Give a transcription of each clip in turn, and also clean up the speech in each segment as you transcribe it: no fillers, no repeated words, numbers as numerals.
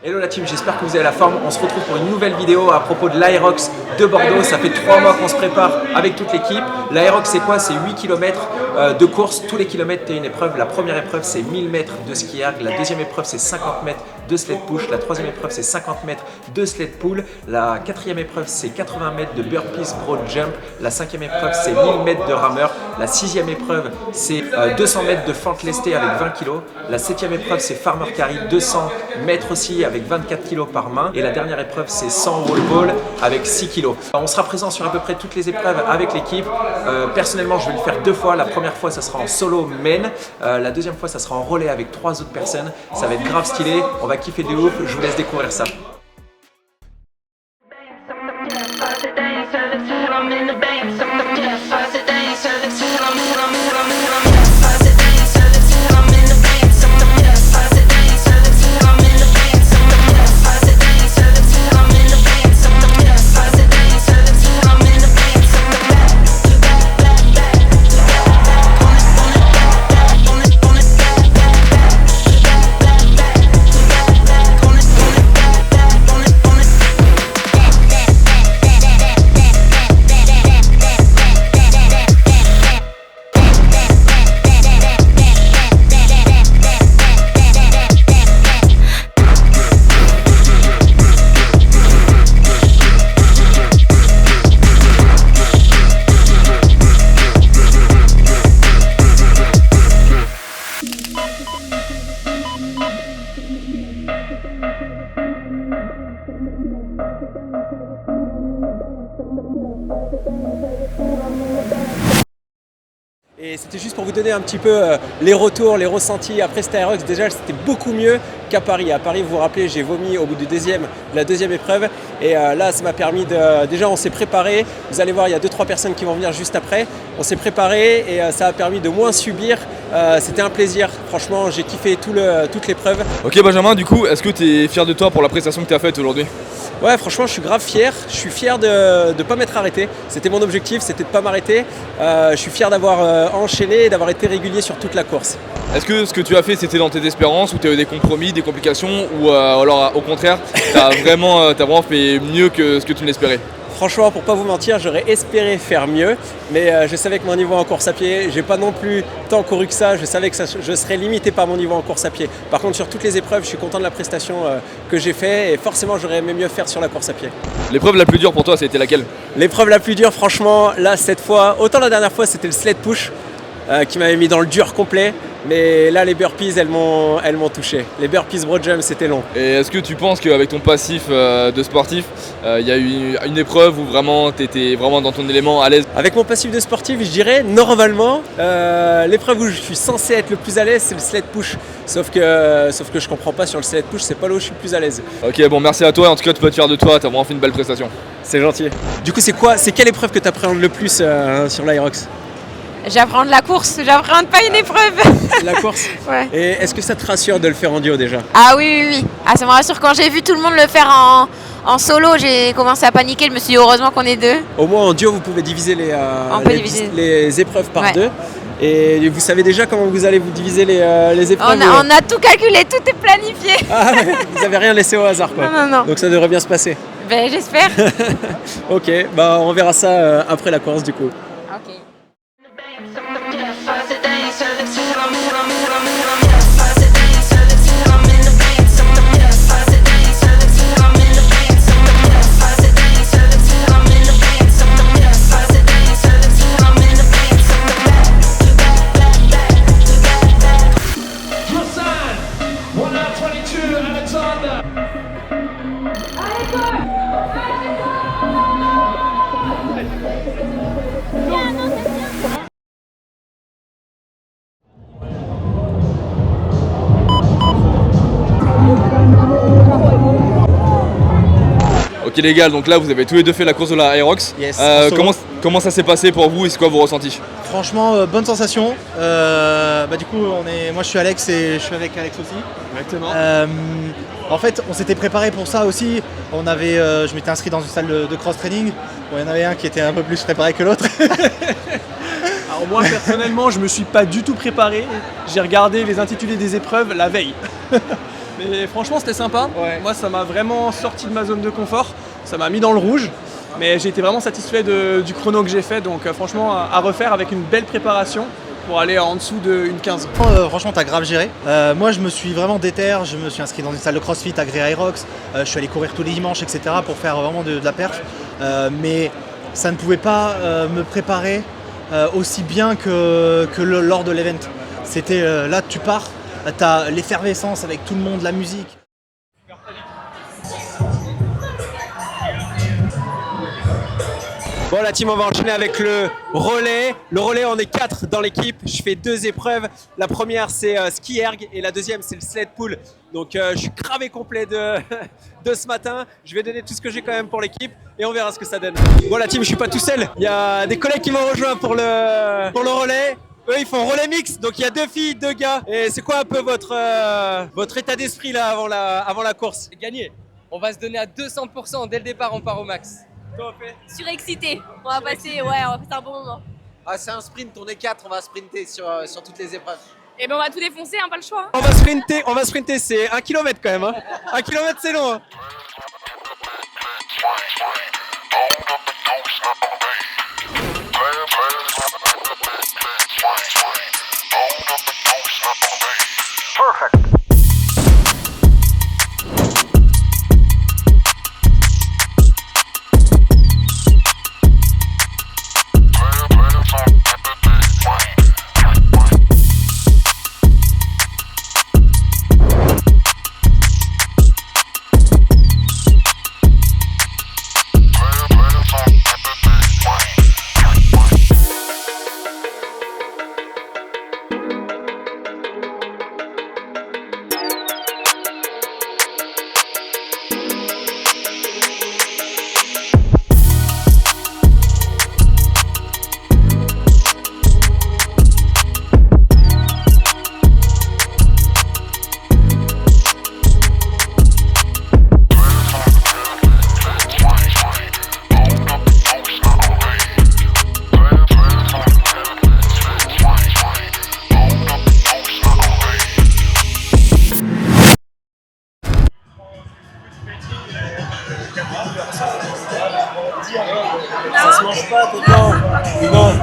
Hello la team, j'espère que vous avez la forme. On se retrouve pour une nouvelle vidéo à propos de l'Aerox de Bordeaux. Ça fait 3 mois qu'on se prépare avec toute l'équipe. L'Aerox c'est quoi? C'est 8 km de course. Tous les kilomètres tu as une épreuve. La première épreuve c'est 1000 mètres de ski erg. La deuxième épreuve c'est 50 mètres de sled push. La troisième épreuve c'est 50 mètres de sled pull. La quatrième épreuve c'est 80 mètres de burpees broad jump. La cinquième épreuve c'est 1000 mètres de rameur. La sixième épreuve c'est 200 mètres de fente lestée avec 20 kg. La septième épreuve c'est farmer carry 200 mètres aussi avec 24 kg par main. Et la dernière épreuve c'est 100 wall ball avec 6 kg. On sera présent sur à peu près toutes les épreuves avec l'équipe. Personnellement je vais le faire 2 fois. La première fois ça sera en solo men. La deuxième fois ça sera en relais avec 3 autres personnes. Ça va être grave stylé. On va kiffer de ouf. Je vous laisse découvrir ça. Et c'était juste pour vous donner un petit peu les retours, les ressentis après cet Aerox. Déjà c'était beaucoup mieux qu'à Paris. À Paris, vous vous rappelez, j'ai vomi au bout de la deuxième épreuve. Et là, ça m'a permis de... Déjà, on s'est préparé. Vous allez voir, il y a 2-3 personnes qui vont venir juste après. On s'est préparé et ça a permis de moins subir. C'était un plaisir. Franchement, j'ai kiffé toute l'épreuve. Ok Benjamin, du coup, est-ce que tu es fier de toi pour la prestation que tu as faite aujourd'hui? Ouais, franchement, je suis grave fier. Je suis fier de ne pas m'être arrêté. C'était mon objectif, c'était de ne pas m'arrêter. Je suis fier d'avoir enchaîné et d'avoir été régulier sur toute la course. Est-ce que ce que tu as fait, c'était dans tes espérances ou tu as eu des compromis, des complications ou alors au contraire, tu as vraiment fait mieux que ce que tu ne l'espérais? Franchement, pour pas vous mentir, j'aurais espéré faire mieux, mais je savais que mon niveau en course à pied, j'ai pas non plus tant couru que ça. Je savais que je serais limité par mon niveau en course à pied. Par contre, sur toutes les épreuves, je suis content de la prestation que j'ai fait et forcément, j'aurais aimé mieux faire sur la course à pied. L'épreuve la plus dure pour toi, c'était laquelle? L'épreuve la plus dure, franchement, là, cette fois, autant la dernière fois, c'était le sled push qui m'avait mis dans le dur complet. Mais là, les burpees, elles m'ont touché. Les burpees broad jump, c'était long. Et est-ce que tu penses qu'avec ton passif de sportif, il y a eu une épreuve où vraiment tu étais vraiment dans ton élément à l'aise? Avec mon passif de sportif, je dirais normalement, l'épreuve où je suis censé être le plus à l'aise, c'est le sled push. Sauf que je comprends pas sur le sled push, c'est pas là où je suis le plus à l'aise. Ok, bon, merci à toi. En tout cas, tu peux être fier de toi. Tu as vraiment fait une belle prestation. C'est gentil. Du coup, c'est quelle épreuve que tu appréhendes le plus sur l'Aerox? J'apprends la course, j'apprends pas une épreuve. La course? Ouais. Et est-ce que ça te rassure de le faire en duo déjà? Ah oui. Ah, ça me rassure. Quand j'ai vu tout le monde le faire en solo, j'ai commencé à paniquer. Je me suis dit heureusement qu'on est deux. Au moins en duo, vous pouvez diviser les épreuves par deux. Et vous savez déjà comment vous allez vous diviser les épreuves? On a tout calculé, tout est planifié. Ah ouais, vous n'avez rien laissé au hasard quoi. Non. Donc ça devrait bien se passer. Ben j'espère. Ok, bah on verra ça après la course du coup. Ok. illégal. Donc là, vous avez tous les deux fait la course de la Aerox. Yes, en solo. Comment ça s'est passé pour vous et c'est quoi vos ressentis? Franchement, bonne sensation. Du coup, moi je suis Alex et je suis avec Alex aussi. Exactement. En fait, on s'était préparé pour ça aussi. Je m'étais inscrit dans une salle de cross-training. Bon, il y en avait un qui était un peu plus préparé que l'autre. Alors moi personnellement, je me suis pas du tout préparé. J'ai regardé les intitulés des épreuves la veille. Mais franchement, c'était sympa. Ouais. Moi, ça m'a vraiment sorti de ma zone de confort. Ça m'a mis dans le rouge. Mais j'ai été vraiment satisfait du chrono que j'ai fait. Donc franchement, à refaire avec une belle préparation pour aller en dessous de 1,15. Franchement, t'as grave géré. Moi, je me suis vraiment déter. Je me suis inscrit dans une salle de crossfit à Grey Aerox. Je suis allé courir tous les dimanches, etc. pour faire vraiment de la perf. Mais ça ne pouvait pas me préparer aussi bien que lors de l'event. C'était là, tu pars, t'as l'effervescence avec tout le monde, la musique. Bon la team, on va enchaîner avec le relais. Le relais, on est 4 dans l'équipe. Je fais 2 épreuves. La première c'est ski erg et la deuxième c'est le sled pull. Donc je suis cravé complet de ce matin. Je vais donner tout ce que j'ai quand même pour l'équipe et on verra ce que ça donne. Bon la team, je suis pas tout seul. Il y a des collègues qui m'ont rejoint pour le relais. Eux ils font relais mix, donc il y a 2 filles, 2 gars. Et c'est quoi un peu votre état d'esprit là avant la course? Gagner. On va se donner à 200% dès le départ, on part au max. Surexcité. On va passer un bon moment. Ah, c'est un sprint, on est 4, on va sprinter sur toutes les épreuves. Et ben on va tout défoncer, pas le choix. On va sprinter, c'est 1 km quand même. Hein. 1 km c'est long. Hein. Ça se mange pas, tonton. Non.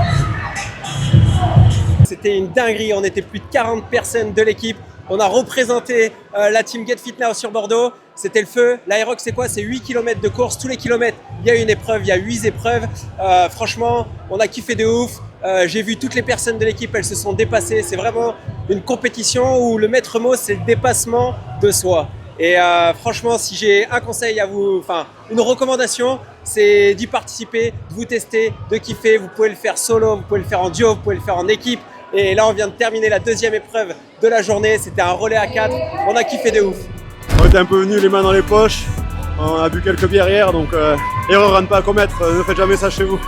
C'était une dinguerie, on était plus de 40 personnes de l'équipe. On a représenté la team Get Fit Now sur Bordeaux. C'était le feu. L'Aerox, c'est quoi? C'est 8 km de course. Tous les kilomètres, il y a une épreuve, il y a 8 épreuves. Franchement, on a kiffé de ouf. J'ai vu toutes les personnes de l'équipe, elles se sont dépassées. C'est vraiment une compétition où le maître mot, c'est le dépassement de soi. Et franchement, si j'ai un conseil à vous, enfin une recommandation, c'est d'y participer, de vous tester, de kiffer. Vous pouvez le faire solo, vous pouvez le faire en duo, vous pouvez le faire en équipe. Et là, on vient de terminer la deuxième épreuve de la journée. C'était un relais à 4. On a kiffé de ouf. On était un peu venus les mains dans les poches. On a bu quelques bières hier, donc erreur à ne pas commettre. Ne faites jamais ça chez vous.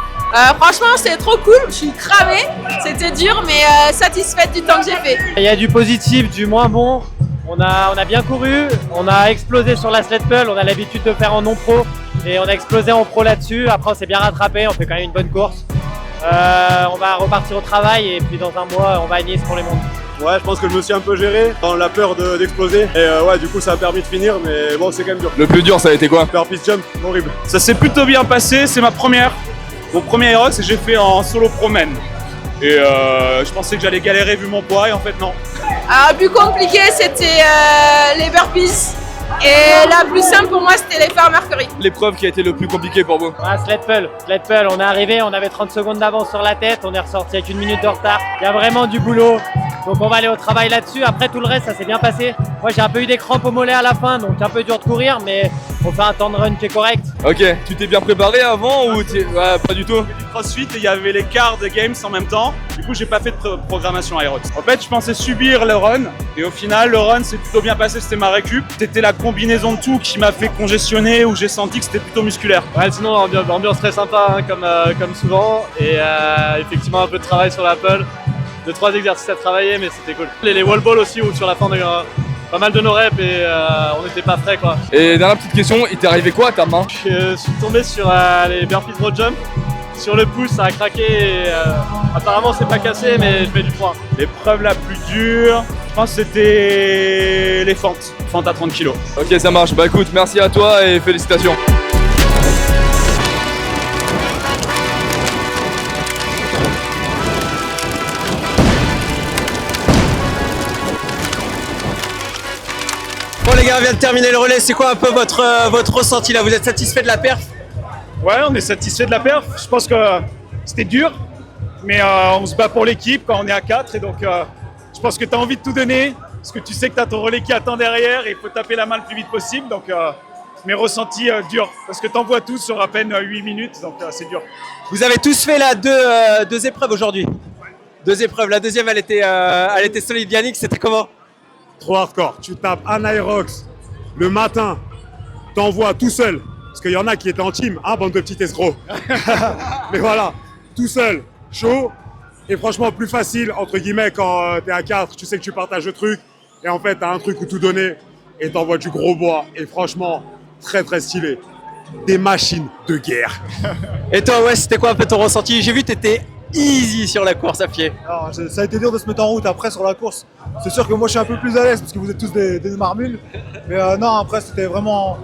Franchement, c'est trop cool. Je suis cramée. C'était dur, mais satisfaite du temps que j'ai fait. Il y a du positif, du moins bon. On a bien couru, on a explosé sur la sled pull, on a l'habitude de faire en non-pro et on a explosé en pro là-dessus. Après, on s'est bien rattrapé, on fait quand même une bonne course. On va repartir au travail et puis dans un mois, on va à Nice pour les mondes. Ouais, je pense que je me suis un peu géré dans la peur d'exploser. Et ouais, du coup, ça a permis de finir, mais bon, c'est quand même dur. Le plus dur, ça a été quoi? Faire piste jump, horrible. Ça s'est plutôt bien passé, c'est mon premier Aerox et j'ai fait en solo promène. Et je pensais que j'allais galérer vu mon poids et en fait non. Alors, le plus compliqué, c'était les burpees. Et la plus simple pour moi, c'était les Farmer Curry. L'épreuve qui a été le plus compliqué pour vous? Sled pull, on est arrivé, on avait 30 secondes d'avance sur la tête, on est ressorti avec 1 minute de retard. Il y a vraiment du boulot, Donc on va aller au travail là-dessus. Après tout le reste, ça s'est bien passé. Moi j'ai un peu eu des crampes au mollet à la fin, donc un peu dur de courir, mais on fait un temps de run qui est correct. Ok, tu t'es bien préparé avant ou pas du tout? Du CrossFit et il y avait les quarts de Games en même temps. Du coup, j'ai pas fait de programmation Aerox. En fait, je pensais subir le run et au final, le run s'est plutôt bien passé. C'était ma récup. C'était la combinaison de tout qui m'a fait congestionner où j'ai senti que c'était plutôt musculaire. Ouais, sinon ambiance très sympa hein, comme souvent et effectivement un peu de travail sur la pole. 2-3 exercices à travailler, mais c'était cool. Les wall balls aussi où sur la fin on a eu pas mal de nos reps et on n'était pas frais quoi. Et dernière petite question, il t'est arrivé quoi à ta main? Je suis tombé sur les burpees road jump. Sur le pouce, ça a craqué et apparemment c'est pas cassé, mais je mets du poids. L'épreuve la plus dure, je pense que c'était les fentes. Fentes à 30 kg. Ok, ça marche. Bah écoute, merci à toi et félicitations. Bon les gars, on vient de terminer le relais, c'est quoi un peu votre ressenti là? Vous êtes satisfait de la perf? Ouais, on est satisfait de la perf. Je pense que c'était dur, mais on se bat pour l'équipe quand on est à 4 et donc je pense que tu as envie de tout donner parce que tu sais que tu as ton relais qui attend derrière et il faut taper la main le plus vite possible. Donc mes ressentis durs parce que tu envoies tous sur à peine 8 minutes, donc c'est dur. Vous avez tous fait là deux épreuves aujourd'hui? Deux épreuves, la deuxième elle était solide. Yannick, c'était comment? Trop hardcore. Tu tapes un Aerox le matin, t'envoies tout seul. Parce qu'il y en a qui étaient en team, hein, bande de petits escrocs. Mais voilà, tout seul, chaud. Et franchement, plus facile, entre guillemets, quand t'es à 4, tu sais que tu partages le truc. Et en fait, t'as un truc où tout donner et t'envoies du gros bois. Et franchement, très très stylé. Des machines de guerre. Et toi, ouais, c'était quoi un peu ton ressenti? J'ai vu que t'étais easy sur la course à pied. Alors, ça a été dur de se mettre en route après sur la course. C'est sûr que moi je suis un peu plus à l'aise parce que vous êtes tous des marmules. Mais non, après c'était vraiment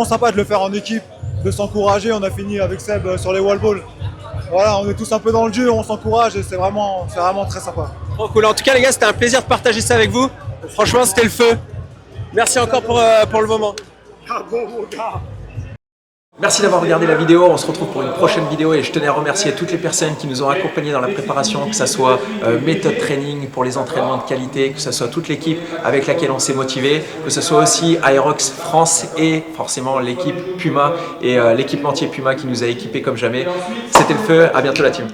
sympa de le faire en équipe, de s'encourager. On a fini avec Seb sur les wall balls. Voilà, on est tous un peu dans le jeu, on s'encourage et c'est vraiment très sympa. Trop cool. En tout cas les gars, c'était un plaisir de partager ça avec vous. Franchement, c'était le feu. Merci encore pour le moment. Ah bon, mon gars. Merci d'avoir regardé la vidéo, on se retrouve pour une prochaine vidéo et je tenais à remercier toutes les personnes qui nous ont accompagnés dans la préparation, que ce soit Méthode Training pour les entraînements de qualité, que ce soit toute l'équipe avec laquelle on s'est motivé, que ce soit aussi Aerox France et forcément l'équipe Puma et l'équipementier Puma qui nous a équipés comme jamais. C'était le feu, à bientôt la team.